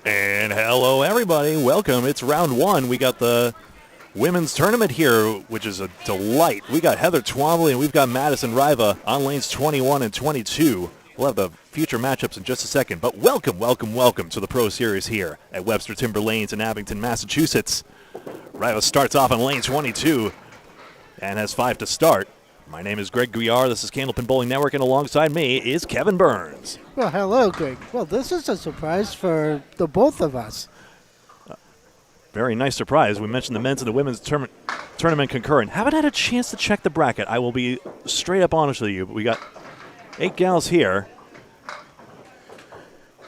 And hello, everybody. Welcome. It's round one. We got the women's tournament here, which is a delight. We got Heather Twombly and we've got Madison Riva on lanes 21 and 22. We'll have the future matchups in just a second. But welcome to the Pro Series here at Webster Timber Lanes in Abington, Massachusetts. Riva starts off on lane 22 and has 5 to start. My name is Greg Gouillart. This is Candlepin Bowling Network, and alongside me is Kevin Burns. Well, hello, Greg. Well, this is a surprise for the both of us. Very nice surprise. We mentioned the men's and the women's tournament concurrent. Haven't had a chance to check the bracket. I will be straight up honest with you, but we got 8 gals here.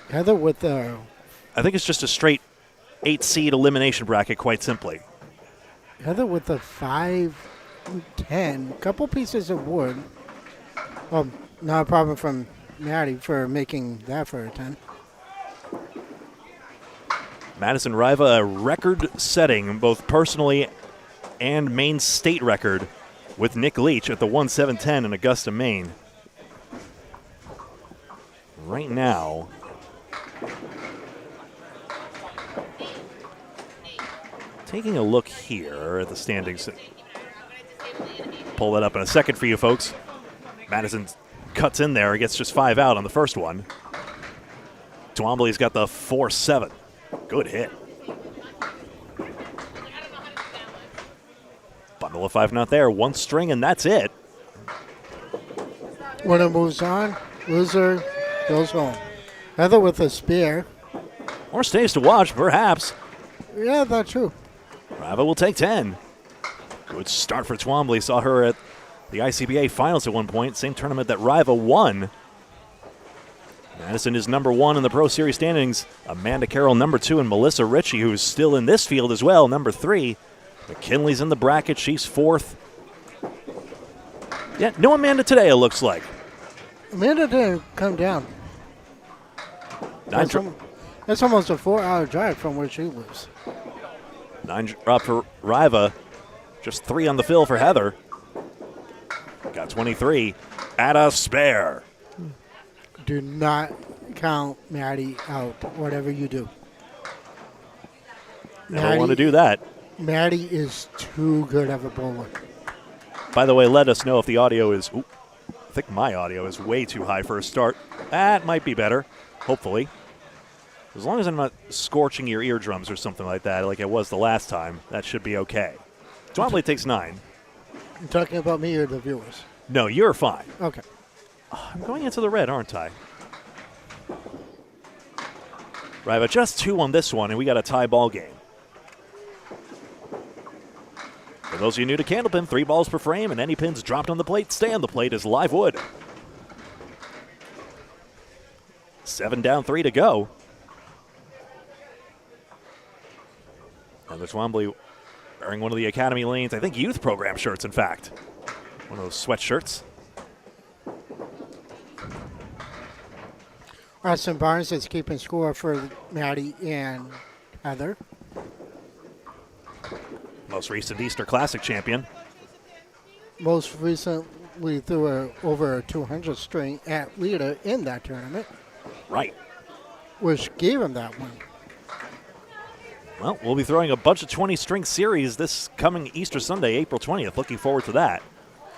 Heather with I think it's just a straight 8-seed elimination bracket, quite simply. Heather with a 5-10, couple pieces of wood. Well, not a problem from Maddie for making that for a 10. Madison Riva, a record-setting, both personally and main state record, with Nick Leach at the 1-7-10 in Augusta, Maine. Right now, taking a look here at the standings. Pull that up in a second for you folks. Madison cuts in there. He gets just 5 out on the first one. Twombly's got the 4-7. Good hit. Bundle of 5 not there. 1 string, and that's it. Winner moves on. Loser goes home. Heather with a spear. More stays to watch, perhaps. Yeah, that's true. Riva will take 10. Good start for Twombly. Saw her at the ICBA finals at one point. Same tournament that Riva won. Madison is number 1 in the Pro Series standings. Amanda Carroll, number 2, and Melissa Ritchie, who is still in this field as well, number 3. McKinley's in the bracket. She's 4th. Yeah, no Amanda today, it looks like. Amanda didn't come down. That's almost a 4-hour drive from where she lives. 9 drop for Riva. Just 3 on the fill for Heather. Got 23 at a spare. Do not count Maddie out, whatever you do. Never want to do that. Maddie is too good of a bowler. By the way, let us know if the audio is... Ooh, I think my audio is way too high for a start. That might be better, hopefully. As long as I'm not scorching your eardrums or something like that, like it was the last time, that should be okay. Twombly takes 9. You're talking about me or the viewers? No, you're fine. Okay. I'm going into the red, aren't I? Riva just 2 on this one, and we got a tie ball game. For those of you new to Candlepin, 3 balls per frame, and any pins dropped on the plate stay on the plate as live wood. 7 down, 3 to go. And the Twombly wearing one of the Academy Lanes, I think youth program shirts, in fact. One of those sweatshirts. Austin Barnes is keeping score for Maddie and Heather. Most recent Easter Classic champion. Most recently threw over a 200 string at leader in that tournament. Right. Which gave him that one. Well, we'll be throwing a bunch of 20-string series this coming Easter Sunday, April 20th. Looking forward to that.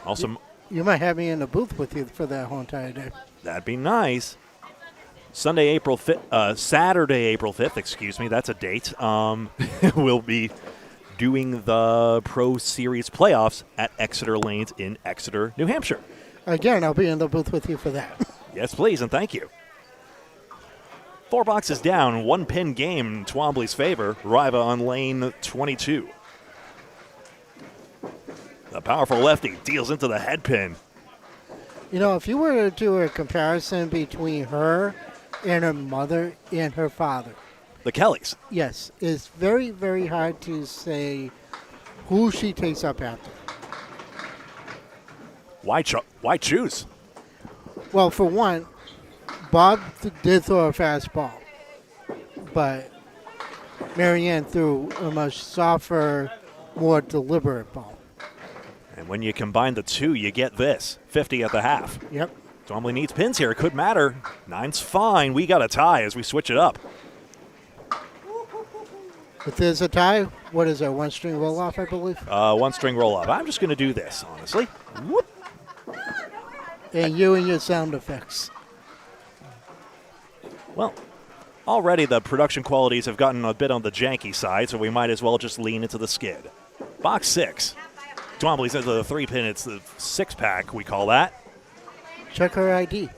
Also, you might have me in the booth with you for that whole entire day. That'd be nice. Saturday, April 5th, excuse me, that's a date. We'll be doing the Pro Series playoffs at Exeter Lanes in Exeter, New Hampshire. Again, I'll be in the booth with you for that. Yes, please, and thank you. 4 boxes down, 1 pin game in Twombly's favor. Riva on lane 22. The powerful lefty deals into the head pin. You know, if you were to do a comparison between her and her mother and her father. The Kellys. Yes, it's very, very hard to say who she takes up after. Why choose? Well, for one, Bob did throw a fastball, but Marianne threw a much softer, more deliberate ball. And when you combine the two, you get this, 50 at the half. Yep. Twombly needs pins here. It could matter. 9's fine. We got a tie as we switch it up. If there's a tie, what is there? One string roll off, I believe. One string roll up. I'm just going to do this, honestly. Whoop. And you and your sound effects. Well, already the production qualities have gotten a bit on the janky side, so we might as well just lean into the skid. Box 6. Twombly says the 3-pin. It's the 6-pack, we call that. Check her ID.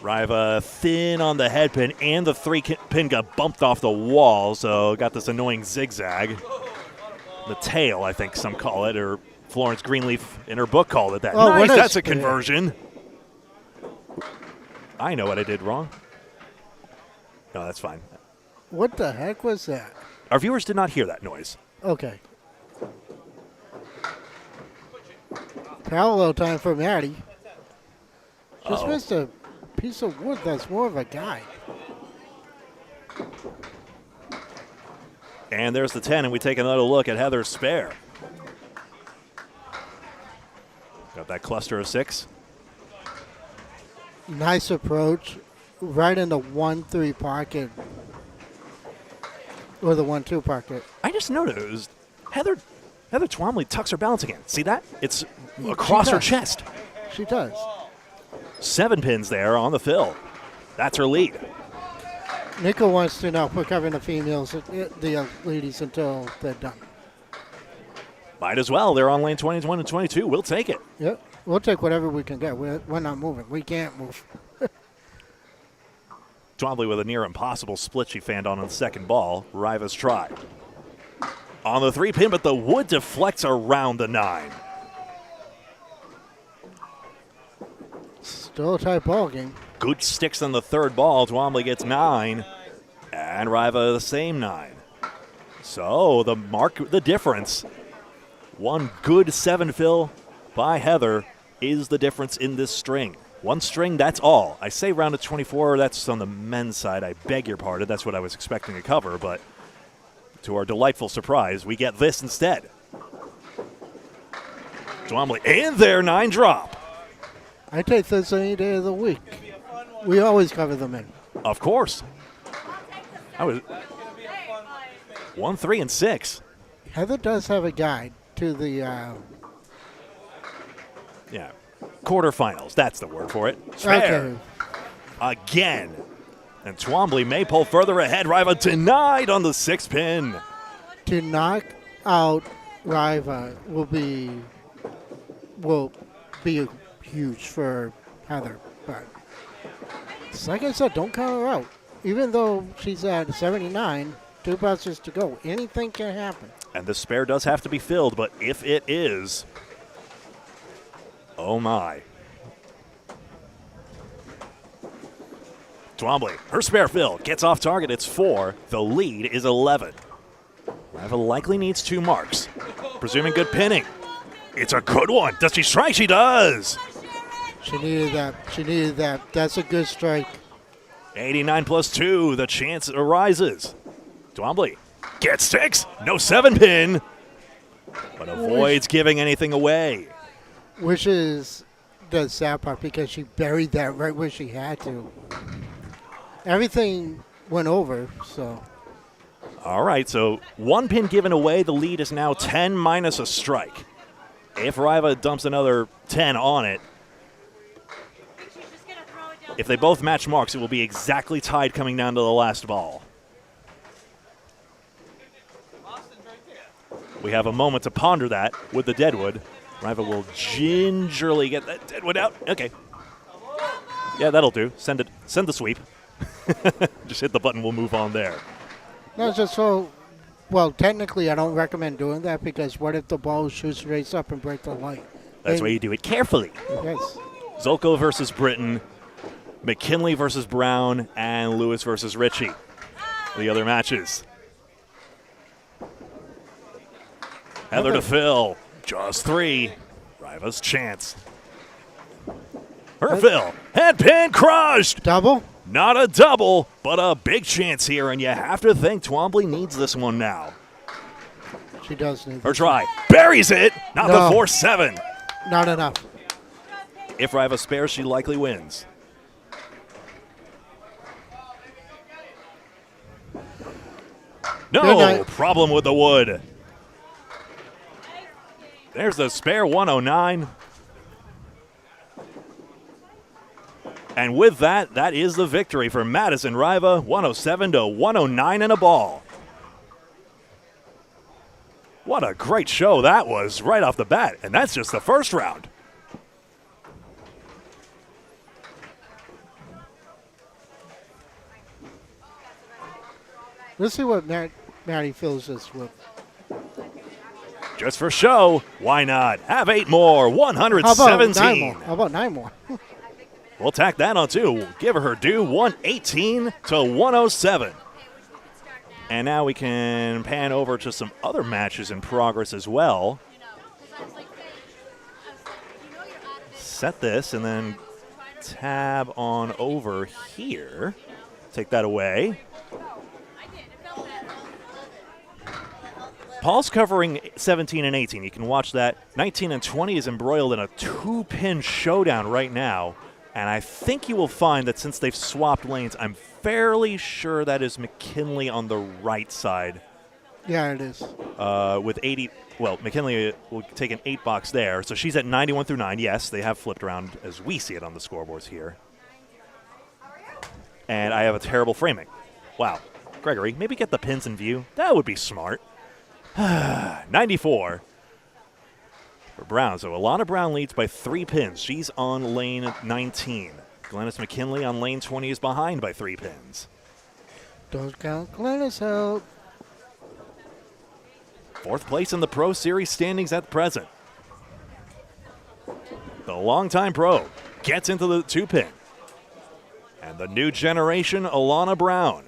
Riva thin on the head pin, and the 3-pin got bumped off the wall, so got this annoying zigzag. The tail, I think some call it, or Florence Greenleaf in her book called it that. Oh, nice, that's a yeah. conversion. I know what I did wrong. No, that's fine. What the heck was that? Our viewers did not hear that noise. Okay. Parallel time for Maddie. Just missed a piece of wood that's more of a guide. And there's the 10, and we take another look at Heather's spare. Got that cluster of 6. Nice approach. Right in the 1-3 pocket. Or the 1-2 pocket. I just noticed Heather Twombly tucks her balance again. See that? It's across her chest. She does. 7 pins there on the fill. That's her lead. Nico wants to know, we're covering the females, the ladies until they're done. Might as well. They're on lane 21 and 22. We'll take it. Yep. We'll take whatever we can get. We're not moving. We can't move. Twombly with a near impossible split she fanned on the second ball. Riva's try. On the 3-pin, but the wood deflects around the 9. Still a tight ball game. Good sticks on the third ball. Twombly gets 9. And Riva the same 9. So the difference. One good 7 fill by Heather is the difference in this string. One string, that's all. I say round of 24, that's on the men's side. I beg your pardon. That's what I was expecting to cover, but to our delightful surprise, we get this instead. Twombly and their 9 drop. I take this any day of the week. We always cover them in. Of course. I was 1, 3, and 6. Heather does have a guide to the Quarterfinals. That's the word for it. Spare. Okay. Again. And Twombly may pull further ahead. Riva denied on the 6-pin. To knock out Riva will be huge for Heather. But like I said, don't count her out. Even though she's at 79, 2 bounces to go. Anything can happen. And the spare does have to be filled, but if it is, oh my. Twombly, her spare fill, gets off target. It's 4. The lead is 11. Riva likely needs 2 marks. Presuming good pinning. It's a good one. Does she strike? She does. She needed that. She needed that. That's a good strike. 89 plus 2. The chance arises. Twombly gets 6. No 7-pin. But avoids giving anything away. Which is the sad part because she buried that right where she had to. Everything went over, so. All right, so 1 pin given away. The lead is now 10 minus a strike. If Riva dumps another 10 on it, if they both match marks, it will be exactly tied coming down to the last ball. We have a moment to ponder that with the deadwood. Riva will gingerly get that deadwood out. Okay. Yeah, that'll do. Send it. Send the sweep. Just hit the button. We'll move on there. No, just so. Well, technically, I don't recommend doing that because what if the ball shoots race up and break the light? That's why you do it carefully. Yes. Zolko versus Britton, McKinley versus Brown, and Lewis versus Ritchie. The other matches. Heather to fill. Just 3. Riva's chance. Her fill. Head pin crushed. Double? Not a double, but a big chance here, and you have to think Twombly needs this one now. She does need Her try. Buries it. Not No. the 4-7. Not enough. If Riva spares, she likely wins. No problem with the wood. There's the spare 109. And with that, that is the victory for Madison Riva, 107 to 109 in a ball. What a great show that was right off the bat, and that's just the first round. Let's see what Maddie fills this with. Just for show, why not? Have 8 more, 117. How about 9 more? We'll tack that on too. Give her due, 118 to 107. And now we can pan over to some other matches in progress as well. Set this and then tab on over here. Take that away. Paul's covering 17 and 18. You can watch that. 19 and 20 is embroiled in a 2-pin showdown right now. And I think you will find that since they've swapped lanes, I'm fairly sure that is McKinley on the right side. Yeah, it is. With 80, well, McKinley will take an 8 box there. So she's at 91 through 9. Yes, they have flipped around as we see it on the scoreboards here. And I have a terrible framing. Wow. Gregory, maybe get the pins in view. That would be smart. 94 for Brown. So Alana Brown leads by 3 pins. She's on lane 19. Glennis McKinley on lane 20 is behind by 3 pins. Don't count Glennis out. 4th place in the Pro Series standings at present. The longtime pro gets into the 2-pin. And the new generation, Alana Brown,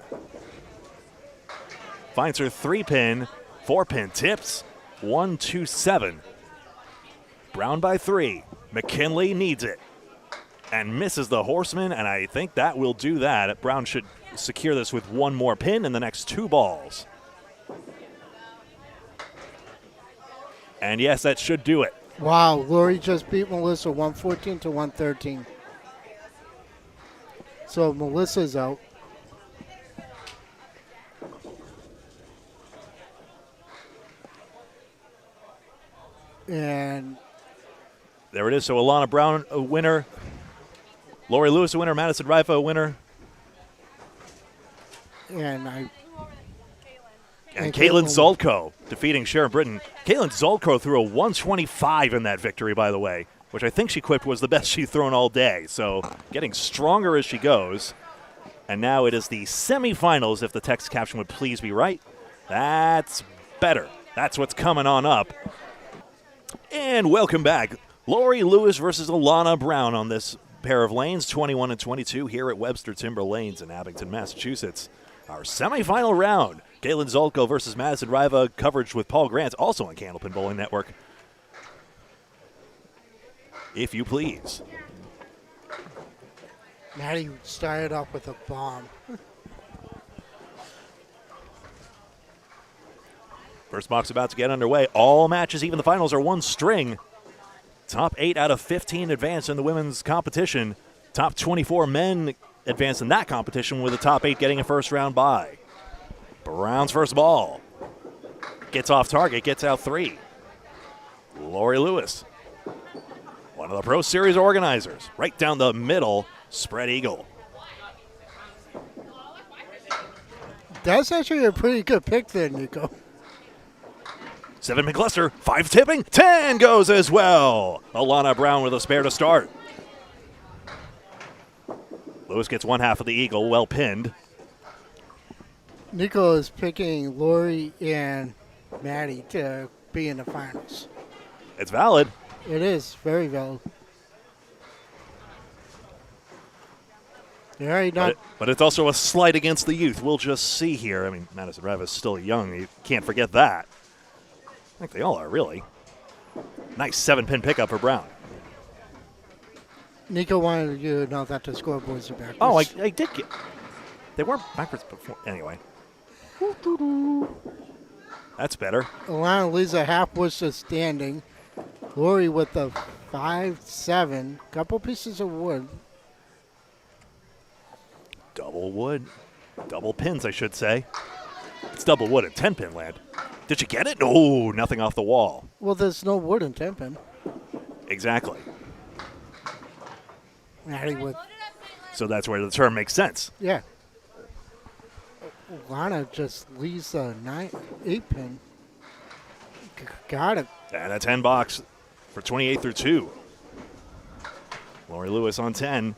finds her 3-pin, 4-pin tips, 127. Brown by 3. McKinley needs it and misses the horseman, and I think that will do that. Brown should secure this with 1 more pin in the next 2 balls. And yes, that should do it. Wow, Lori just beat Melissa 114 to 113. So Melissa's out. And there it is. So Alana Brown a winner. Lori Lewis a winner. Madison Rifa a winner. And Caitlin Zolko defeating Sharon Britton. Caitlin Zolko threw a 125 in that victory, by the way, which I think she quipped was the best she's thrown all day. So getting stronger as she goes. And now it is the semifinals, if the text caption would please be right. That's better. That's what's coming on up. And welcome back. Lori Lewis versus Alana Brown on this pair of lanes, 21 and 22 here at Webster Timber Lanes in Abington, Massachusetts. Our semifinal round, Caitlin Zolko versus Madison Riva, coverage with Paul Grant, also on Candlepin Bowling Network. If you please. Maddie started off with a bomb. First box about to get underway. All matches, even the finals, are 1 string. Top 8 out of 15 advance in the women's competition. Top 24 men advance in that competition, with the top 8 getting a first round bye. Brown's first ball. Gets off target, gets out 3. Lori Lewis, one of the Pro Series organizers. Right down the middle, spread eagle. That's actually a pretty good pick there, Nico. 7-pin cluster, 5 tipping, 10 goes as well. Alana Brown with a spare to start. Lewis gets 1/2 of the eagle, well pinned. Nico is picking Lori and Maddie to be in the finals. It's valid. It is very valid. But it's also a slight against the youth. We'll just see here. I mean, Madison Riva is still young. You can't forget that. I think they all are, really. Nice 7-pin pickup for Brown. Nico wanted you to know that the scoreboards are backwards. Oh, I did get... They weren't backwards before. Anyway. That's better. Alana leaves a half bush of standing. Lori with the 5-7. Couple pieces of wood. Double wood. Double pins, I should say. It's double wood at 10-pin land. Did you get it? No, nothing off the wall. Well, there's no wood in 10-pin. Exactly. Maddie with, So that's where the term makes sense. yeah. Lana just leaves a 8-pin. Got it. And a 10 box for 28 through 2. Lori Lewis on 10,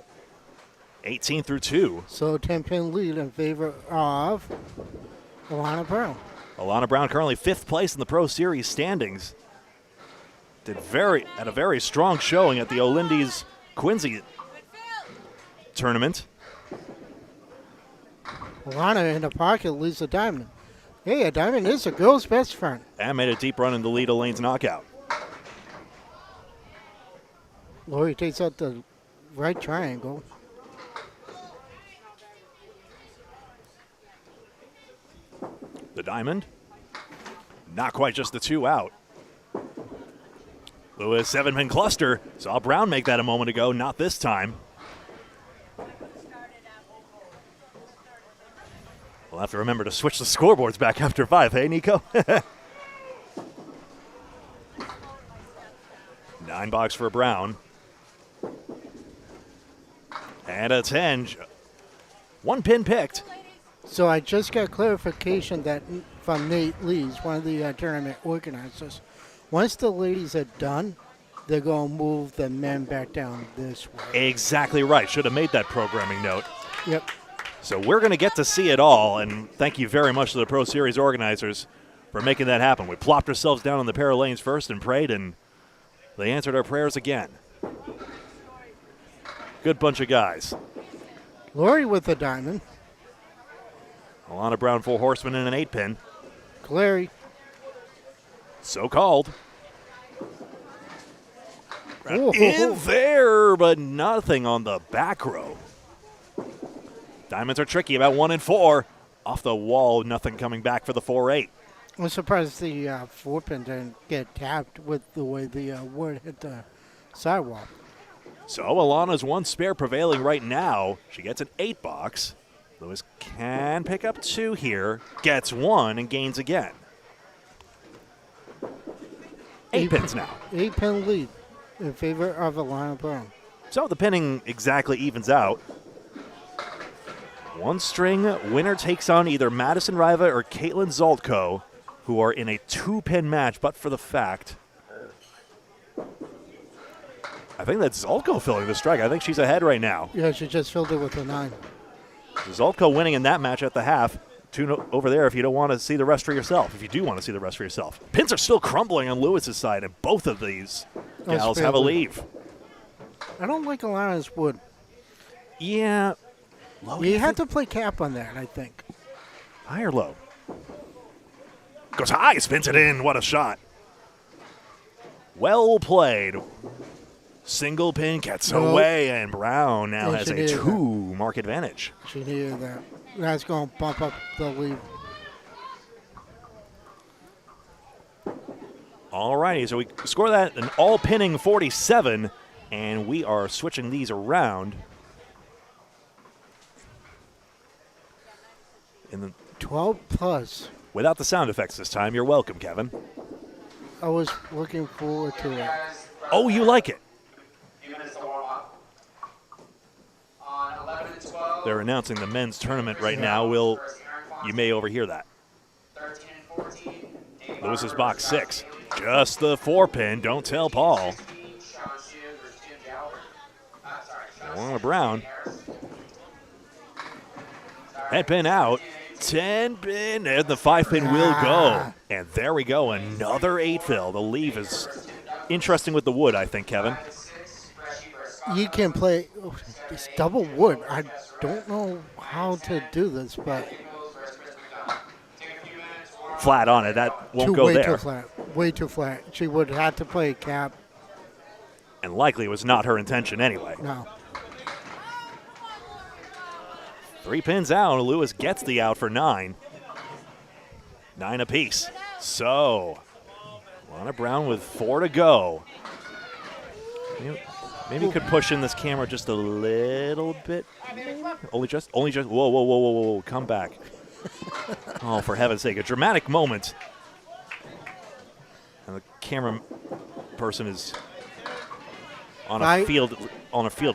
18 through 2. So 10-pin lead in favor of Alana Brown. Alana Brown currently 5th place in the Pro Series standings. Had a very strong showing at the Olindy's Quincy tournament. Alana in the pocket leaves a diamond. Hey, a diamond is a girl's best friend. And made a deep run in the lead of Lane's knockout. Lori takes out the right triangle. The diamond. Not quite just the 2 out. Lewis 7-pin cluster. Saw Brown make that a moment ago. Not this time. We'll have to remember to switch the scoreboards back after 5, hey, Nico? 9 box for Brown. And a 10. 1 pin picked. So I just got clarification that from Nate Lees, one of the tournament organizers. Once the ladies are done, they're going to move the men back down this way. Exactly right. Should have made that programming note. Yep. So we're going to get to see it all, and thank you very much to the Pro Series organizers for making that happen. We plopped ourselves down on the pair of lanes first and prayed, and they answered our prayers again. Good bunch of guys. Lori with the diamond. Alana Brown, 4 horsemen and an 8-pin. Clary. So called. Oh. In there, but nothing on the back row. Diamonds are tricky, about 1 and 4. Off the wall, nothing coming back for the 4-8. I'm surprised the 4-pin didn't get tapped with the way the wood hit the sidewalk. So Alana's 1 spare prevailing right now. She gets an 8 box. Lewis can pick up 2 here, gets 1 and gains again. 8 pins now. 8-pin lead in favor of Alana Brown. So the pinning exactly evens out. 1 string winner takes on either Madison Riva or Caitlin Zoltko, who are in a 2-pin match, but for the fact, I think that's Zoltko filling the strike. I think she's ahead right now. Yeah, she just filled it with a 9. Zoltko winning in that match at the half. 2 over there if you don't want to see the rest for yourself. If you do want to see the rest for yourself. Pins are still crumbling on Lewis's side, and both of these gals have a leave. I don't like Alana's wood. Yeah. Low, You have to play cap on that, I think. high or low? Goes high, spins it in. What a shot. Well played. Single pin gets away, and Brown now has a 2-mark advantage. She needed that. That's going to bump up the lead. All righty, so we score that an all-pinning 47, and we are switching these around. In the 12 plus. without the sound effects this time. You're welcome, Kevin. I was looking forward to it. Oh, you like it. They're announcing the men's tournament right now. You may overhear that. Lewis's box 6. Just the 4-pin. Don't tell Paul. Alana Brown. Head pin out. 10-pin, and the 5-pin will go. And there we go, another 8-fill. The leave is interesting with the wood, I think, Kevin. You can play this double wood. I don't know how to do this, but Flat on it, that won't go way there. too flat. Way too flat. She would have to play cap. And likely was not her intention anyway. No. 3 pins out, Lewis gets the out for 9. 9 apiece. So, Alana Brown with 4 to go. Maybe you could push in this camera just a little bit. Only just. Whoa. Come back. Oh, for heaven's sake, a dramatic moment. And the camera person is on a field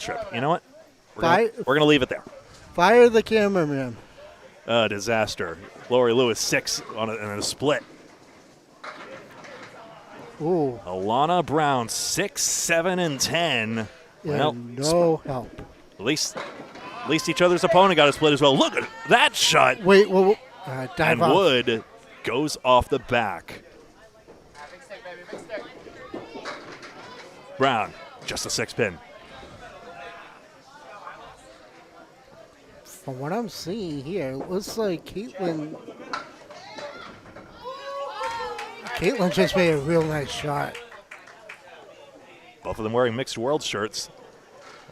trip. You know what? We're gonna leave it there. Fire the cameraman. Disaster. Lori Lewis 6 on a split. Ooh. Alana Brown 6, 7, and 10. Well, no help. At least each other's opponent got a split as well. Look at that shot. Wait, dive and off. Wood goes off the back. Brown, just a 6-pin. From what I'm seeing here, it looks like Caitlin just made a real nice shot. Both of them wearing mixed world shirts.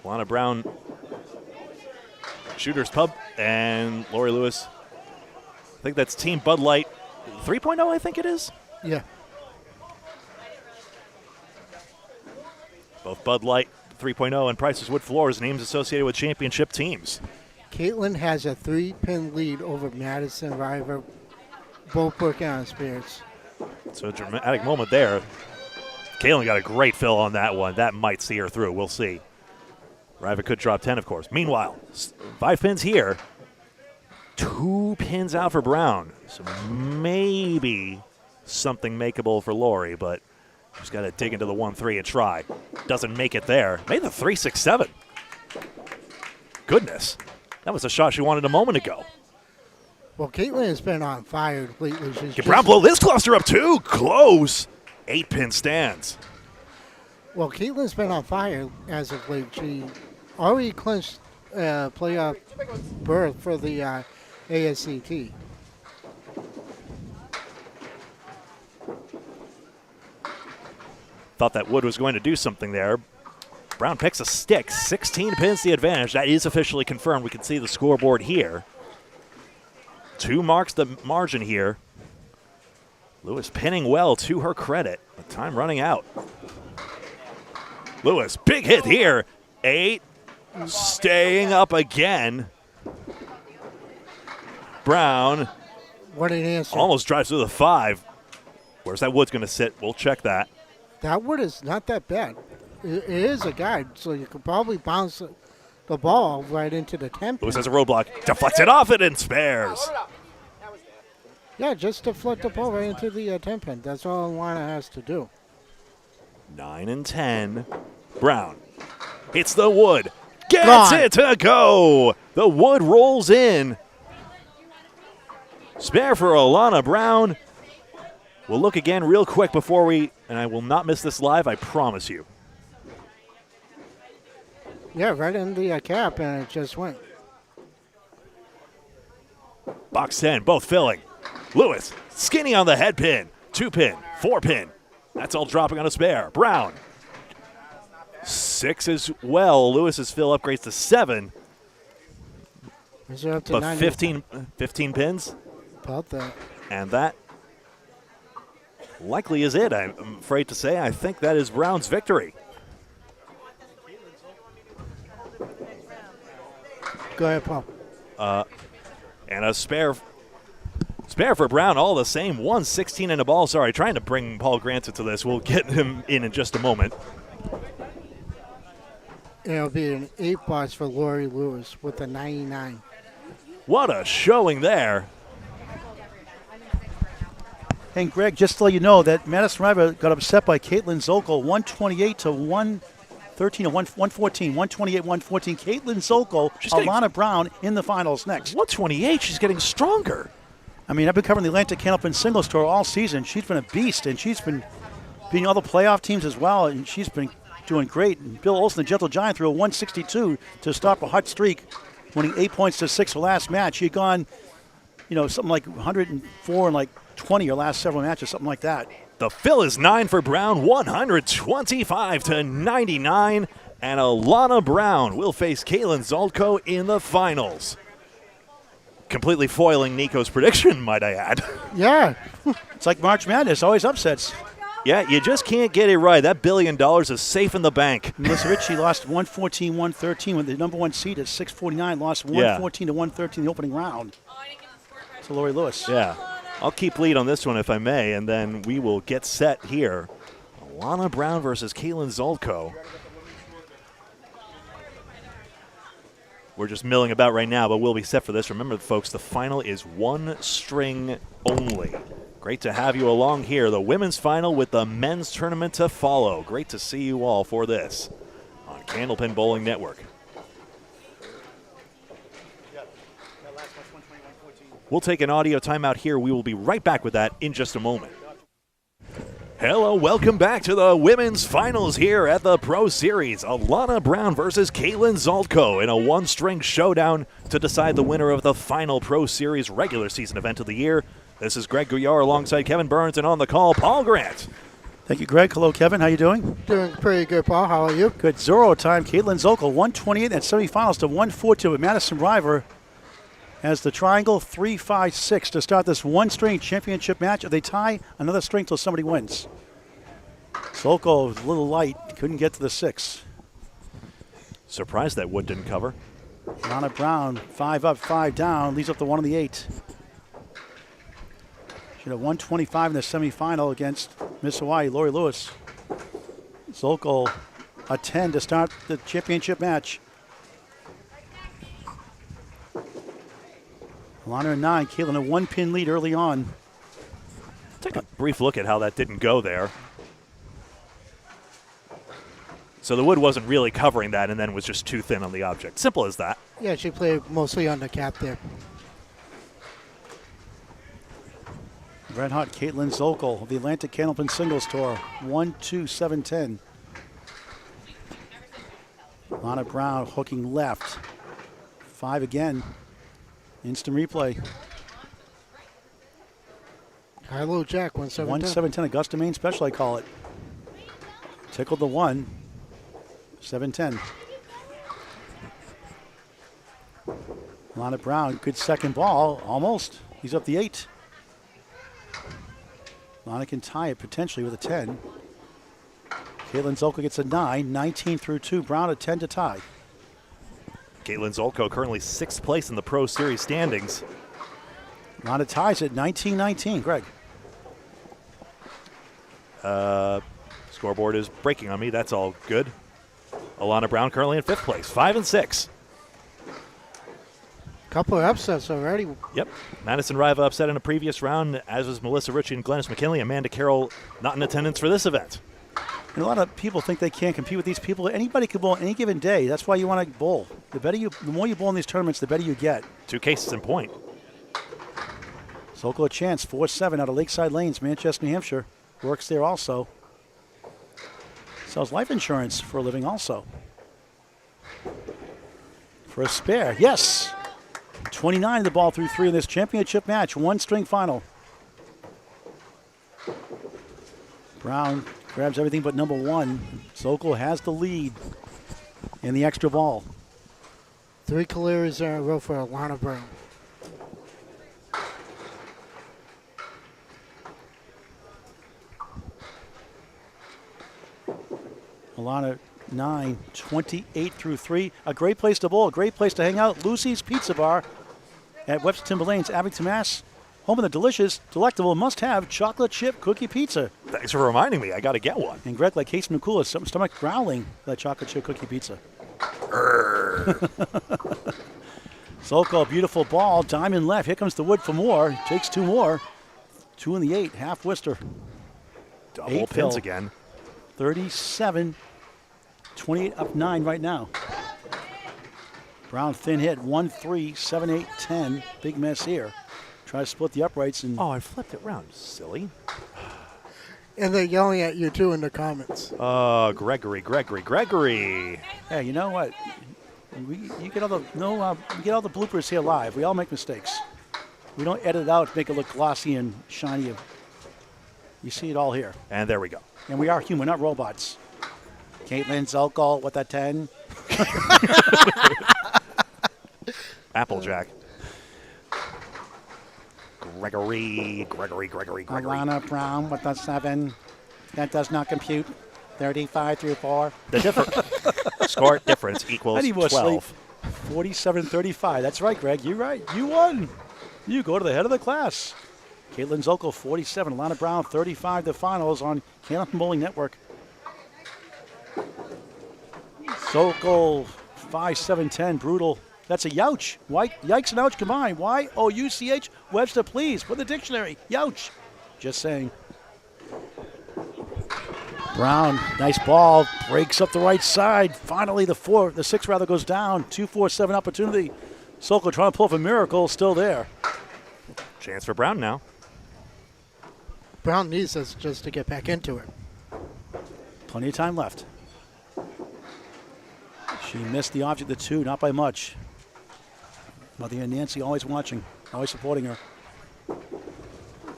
Alana Brown, Shooter's Pub, and Lori Lewis. I think that's Team Bud Light 3.0, I think it is. Yeah. Both Bud Light 3.0 and Price's Wood Floors, names associated with championship teams. Caitlin has a 3-pin lead over Madison River, both working on spirits. So a dramatic moment there. Caitlin got a great fill on that one. That might see her through. We'll see. Riva could drop 10, of course. Meanwhile, 5 pins here. 2 pins out for Brown. So maybe something makeable for Lori, but she's got to dig into the 1-3 and try. Doesn't make it there. Made the 3-6-7. Goodness. That was a shot she wanted a moment ago. Well, Caitlin has been on fire lately. Can Brown blow this cluster up too? Close. 8-pin stands. Well, Caitlin's been on fire as of late. She already clinched playoff berth for the ASCT. Thought that Wood was going to do something there. Brown picks a stick. 16 pins the advantage. That is officially confirmed. We can see the scoreboard here. 2 marks the margin here. Lewis pinning well to her credit. But time running out. Lewis, big hit here. 8, staying up again. Brown. What an answer. Almost drives through the 5. Where's that Wood's going to sit? We'll check that. That wood is not that bad. It is a guide, so you could probably bounce the ball right into the 10 pin. Lewis has a roadblock. Deflects it off it and spares. Yeah, just deflect the ball right into the 10 pin. That's all Alana has to do. 9 and 10. Brown hits the Wood. Gets it to go. The Wood rolls in. Spare for Alana Brown. We'll look again real quick before and I will not miss this live, I promise you. Yeah, right in the cap, and it just went. Box 10, both filling. Lewis, skinny on the head pin. 2-pin, 4-pin. That's all dropping on a spare. Brown, 6 as well. Lewis's fill upgrades to 7. Is it up to but 90? 15 pins. About that. And that likely is it, I'm afraid to say. I think that is Brown's victory. Go ahead, Paul. And a spare for Brown, all the same. 116 in a ball. Sorry, trying to bring Paul Grant into this. We'll get him in just a moment. It'll be an 8 box for Lori Lewis with a 99. What a showing there. And Greg, just to let you know that Madison River got upset by Caitlin Zolko, 128 to 113 or 114, 128, 114. Caitlin Zolko, Alana Brown in the finals next. 128, she's getting stronger. I mean, I've been covering the Atlantic Candlepin singles tour all season. She's been a beast, and she's been beating all the playoff teams as well, and she's been doing great. And Bill Olsen, the Gentle Giant, threw a 162 to stop a hot streak, winning 8 points to 6 her last match. She had gone, something like 104 and like 20 her last several matches, something like that. The fill is 9 for Brown, 125 to 99. And Alana Brown will face Caitlin Zolko in the finals. Completely foiling Nico's prediction, might I add. Yeah. It's like March Madness, always upsets. Yeah, you just can't get it right. That $1 billion is safe in the bank. Melissa Ritchie lost 114, 113 with the number 1 seed at 649, lost 114 to 113 in the opening round. to Lori Lewis. Yeah. I'll keep lead on this one if I may, and then we will get set here. Alana Brown versus Caitlin Zolko. We're just milling about right now, but we'll be set for this. Remember, folks, the final is one string only. Great to have you along here. The women's final with the men's tournament to follow. Great to see you all for this on Candlepin Bowling Network. We'll take an audio timeout here. We will be right back with that in just a moment. Hello, welcome back to the women's finals here at the Pro Series. Alana Brown versus Caitlin Zolko in a one-string showdown to decide the winner of the final Pro Series regular season event of the year. This is Greg Gouillart alongside Kevin Burns, and on the call, Paul Grant. Thank you, Greg. Hello, Kevin. How you doing? Doing pretty good, Paul. How are you? Good. 0 time. Caitlin Zolko, 128 at semifinals to 142 with Madison River as the triangle 3-5-6 to start this one-string championship match. If they tie, another string till somebody wins. Zolko was a little light, couldn't get to the 6. Surprised that wood didn't cover. Alana Brown, 5 up, 5 down, leaves up the 1 on the 8. She had a 125 in the semifinal against Miss Hawaii, Lori Lewis. Zolko, a 10 to start the championship match. Alana a 9, Caitlin a 1-pin lead early on. Take a brief look at how that didn't go there. So the wood wasn't really covering that and then was just too thin on the object. Simple as that. Yeah, she played mostly on the cap there. Red hot Caitlin Zolko of the Atlantic Candlepin Singles Tour, 1-2-7-10. Alana Brown hooking left. 5 again. Instant replay. High low jack, 1-7-10. 1-7-10, Augusta Main special, I call it. Tickled the 1. 7-10. Alana Brown, good second ball, almost. He's up the 8. Alana can tie it potentially with a 10. Caitlin Zolko gets a 9, 19 through 2. Brown a 10 to tie. Caitlin Zolko currently 6th place in the Pro Series standings. Alana ties it 19-19. Greg. Scoreboard is breaking on me. That's all good. Alana Brown currently in 5th place, 5 and 6. Couple of upsets already. Yep. Madison Riva upset in a previous round, as was Melissa Ritchie and Glennis McKinley. Amanda Carroll not in attendance for this event. And a lot of people think they can't compete with these people. Anybody can bowl any given day. That's why you want to bowl. The more you bowl in these tournaments, the better you get. 2 cases in point. Zolko a chance, 4-7 out of Lakeside Lanes, Manchester, New Hampshire. Works there also. Sells life insurance for a living also. For a spare, yes. 29 the ball through 3 in this championship match, 1-string final. Brown grabs everything but number 1. Zolko has the lead in the extra ball. 3 clears in a row for Alana Brown. Alana 9, 28 through 3. A great place to bowl, a great place to hang out. Lucy's Pizza Bar at Webster Lanes, Abington, Mass. Home of the delicious, delectable, must-have chocolate chip cookie pizza. Thanks for reminding me. I got to get one. And Greg, like Casey McCool, stomach growling for that chocolate chip cookie pizza. Zolko, beautiful ball, diamond left. Here comes the wood for more. Takes 2 more. 2 in the 8, half Worcester. Double 8 pins pill. again. 37, 28 up 9 right now. Brown thin hit, 1-3, 7-8, 10. Big mess here. Try to split the uprights and Oh, I flipped it around. Silly. And they're yelling at you, too, in the comments. Gregory. hey, you know what? You get all the bloopers here live. We all make mistakes. We don't edit it out to make it look glossy and shiny. You see it all here. And there we go. And we are human, not robots. Caitlin Zolko with a 10. Applejack. Gregory. Alana Brown with a 7. That does not compute. 35 through 4. The score difference equals I need more 12. sleep. 47-35. That's right, Greg. You're right. You won. You go to the head of the class. Caitlin Zolko, 47. Alana Brown, 35. The finals on Candlepin Bowling Network. Zolko, 5'7", brutal. That's a youch. Yikes and ouch combined. Y-O-U-C-H. Webster, please, put the dictionary. Youch. Just saying. Brown, nice ball, breaks up the right side. Finally, the 6 goes down. 2-4-7 opportunity. Zolko trying to pull off a miracle, still there. Chance for Brown now. Brown needs this just to get back into it. Plenty of time left. She missed the object of 2, not by much. Mother and Nancy always watching, always supporting her.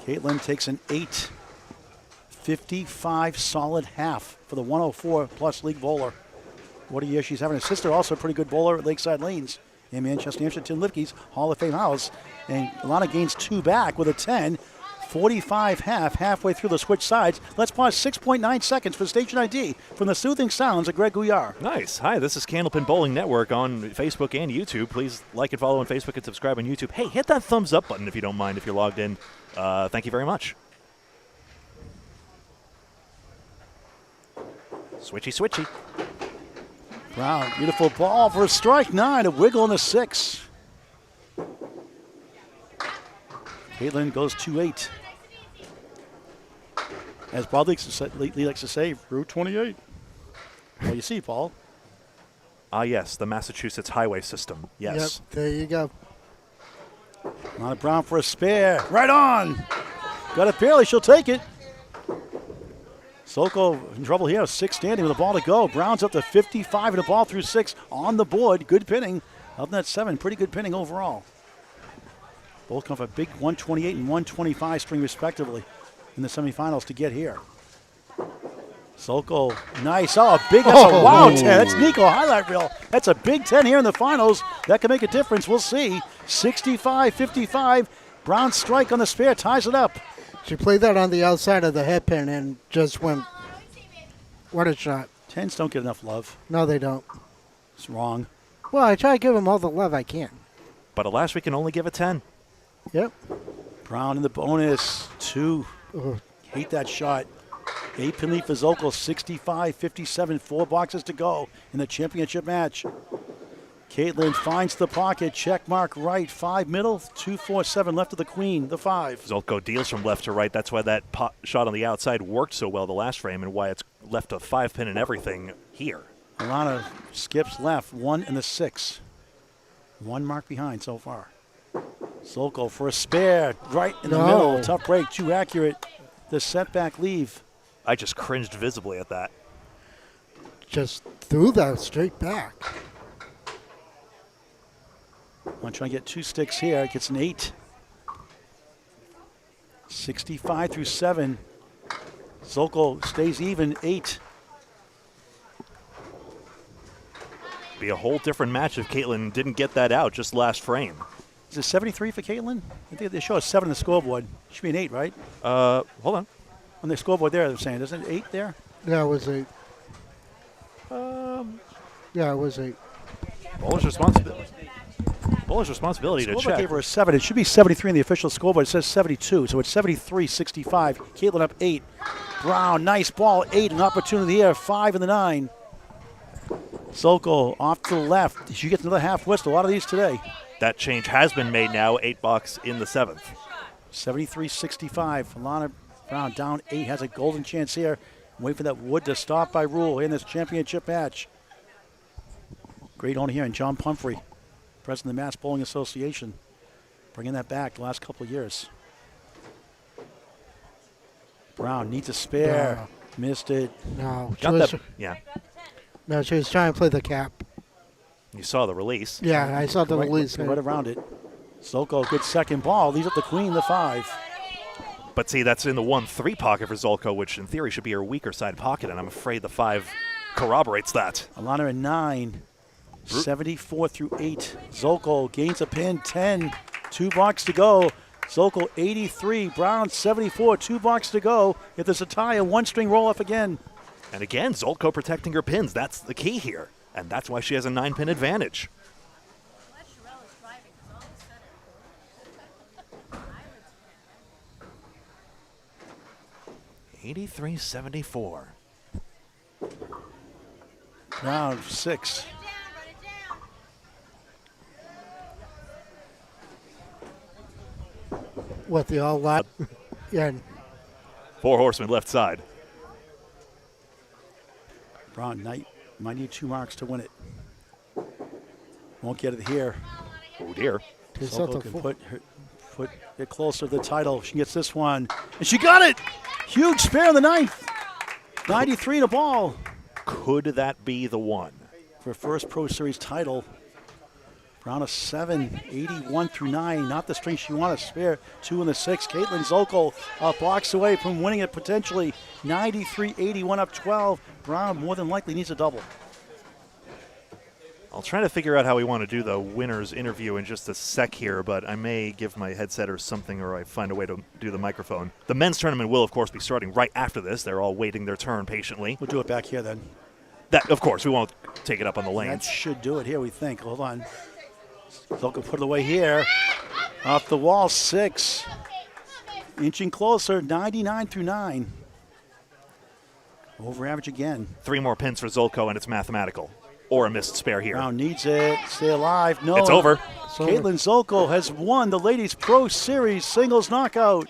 Caitlin takes an 8.55 solid half for the 104-plus league bowler. What a year she's having. Her sister also a pretty good bowler at Lakeside Lanes in Manchester, New Hampshire, Tim Lipke's Hall of Fame house. And Alana gains 2 back with a 10. 45 halfway through the switch sides. Let's pause 6.9 seconds for station ID from the soothing sounds of Greg Gouillart. Nice. Hi, this is Candlepin Bowling Network on Facebook and YouTube. Please like and follow on Facebook and subscribe on YouTube. Hey, hit that thumbs up button if you don't mind if you're logged in. Thank you very much. Switchy, switchy. Brown, beautiful ball for a strike 9, a wiggle in the 6. Caitlin goes 2-8. As Bob likes to say, Route 28. Well, you see, Paul. Ah, yes, the Massachusetts highway system. Yes. Yep, there you go. Alana Brown for a spare. Right on. Got it barely. She'll take it. Zolko in trouble here. 6 standing with a ball to go. Brown's up to 55 and a ball through 6 on the board. Good pinning. Other than that 7, pretty good pinning overall. Both come from a big 128 and 125 string respectively in the semifinals to get here. Zolko, nice. Oh, big. That's a wow 10. That's Nico highlight reel. That's a big 10 here in the finals. That can make a difference. We'll see. 65-55. Brown strike on the spare ties it up. She played that on the outside of the head pin and just went. What a shot. 10s don't get enough love. No, they don't. It's wrong. Well, I try to give them all the love I can. But alas, we can only give a 10. Yep. Brown in the bonus. 2. Ugh. Hate that shot. 8 pin lead for Zolko. 65-57. 4 boxes to go in the championship match. Caitlin finds the pocket. Check mark right. 5 middle. 2-4-7 left of the queen. The 5. Zolko deals from left to right. That's why that shot on the outside worked so well the last frame and why it's left a 5 pin and everything here. Alana skips left. 1 and the 6. 1 mark behind so far. Zolko for a spare. Right in the middle. Tough break. Too accurate. The setback leave. I just cringed visibly at that. Just threw that straight back. I'm trying to get 2 sticks here. Gets an 8. 65 through 7. Zolko stays even. 8. Be a whole different match if Caitlin didn't get that out just last frame. Is it 73 for Caitlin? I think they show a 7 on the scoreboard. Should be an 8, right? Hold on. On the scoreboard there, they're saying, isn't it 8 there? Yeah, it was 8. Yeah, it was 8. Bowler's responsibility to Scoreboard check. gave her a 7. It should be 73 in the official scoreboard. It says 72, so it's 73-65. Caitlin up 8. Brown, nice ball. 8, an opportunity here. 5 in the 9. Zolko off to the left. She gets another half whistle. A lot of these today. That change has been made now. 8 box in the 7th. 73-65. Alana Brown down 8. Has a golden chance here. Wait for that wood to stop by rule in this championship match. Great owner here in John Pumphrey, president of the Mass Bowling Association. Bringing that back the last couple of years. Brown needs a spare. Missed it. No, Got that. Yeah. No, she was trying to play the cap. You saw the release. Yeah, I saw the release. Right around it. Zolko, good second ball. Leaves up the queen, the 5. But see, that's in the 1-3 pocket for Zolko, which in theory should be her weaker side pocket, and I'm afraid the 5 corroborates that. Alana in 9. 74 through 8. Zolko gains a pin. 10. 2 box to go. Zolko 83. Brown 74. 2 box to go. If there's a tie, a 1-string roll-off again. And again, Zolko protecting her pins. That's the key here. And that's why she has a 9-pin advantage. 83-74. Round 6. What the all lot? Yeah. 4 horsemen left side. Brown might need 2 marks to win it. Won't get it here. Oh dear. Soko can put it closer to the title. She gets this one, and she got it. Huge spare in the 9th. 93 to ball. Could that be the one? For first Pro Series title. Brown a 7, 81 through 9. Not the string she wanted. Spare 2 in the 6. Caitlin Zokol a box away from winning it potentially. 93-81 up 12. Brown more than likely needs a double. I'll try to figure out how we want to do the winner's interview in just a sec here, but I may give my headset or something, or I find a way to do the microphone. The men's tournament will, of course, be starting right after this. They're all waiting their turn patiently. We'll do it back here then. That, of course, we won't take it up on the lanes. That should do it here, we think. Hold on. Zokol put it away here. Off the wall, 6. Inching closer, 99 through 9. Over average again. 3 more pins for Zolko, and it's mathematical. Or a missed spare here. Brown needs it. Stay alive. No. It's over. Caitlin Zolko has won the Ladies Pro Series singles knockout.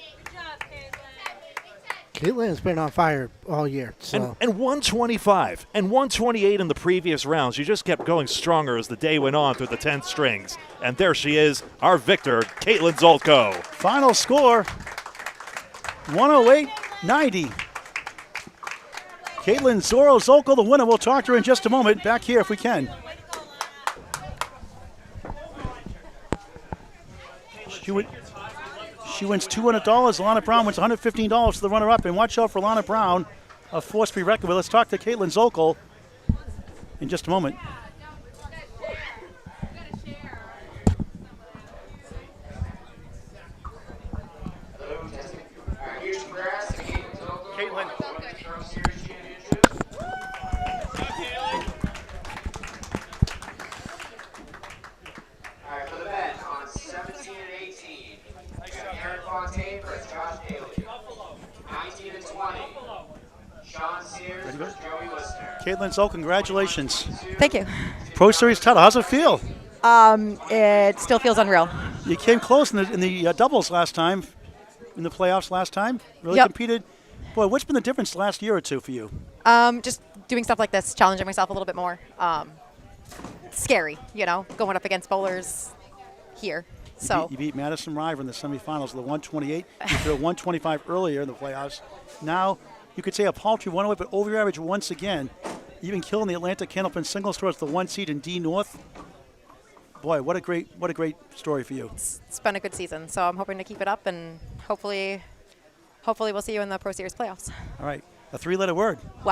Caitlin has been on fire all year. So. And 125 and 128 in the previous rounds. She just kept going stronger as the day went on through the 10th strings. And there she is, our victor, Caitlin Zolko. Final score, 108-90. Caitlin Zolko, the winner. We'll talk to her in just a moment. Back here if we can. She wins $200. Alana Brown wins $115 to the runner-up. And watch out for Alana Brown, a force to be reckoned with. Let's talk to Caitlin Zolko in just a moment. Caitlin. For the bet on 17 and 18, we got Aaron Fontaine versus Josh Daly. 19 and 20, Sean Sears versus Joey Webster. Caitlin Zolko, congratulations. Thank you. Pro Series title, how's it feel? It still feels unreal. You came close in the doubles last time, in the playoffs last time. Really Yep. competed. Boy, what's been the difference the last year or two for you? Just doing stuff like this, challenging myself a little bit more. Scary, going up against bowlers here. You beat Madison River in the semifinals with a 128. You threw a 125 earlier in the playoffs. Now, you could say a paltry 108, but over your average once again. Even killing the Atlanta Candlepin singles towards the 1 seed in D North. Boy, what a great story for you. It's been a good season, so I'm hoping to keep it up, and hopefully we'll see you in the Pro Series playoffs. All right, a 3-letter word. Wow.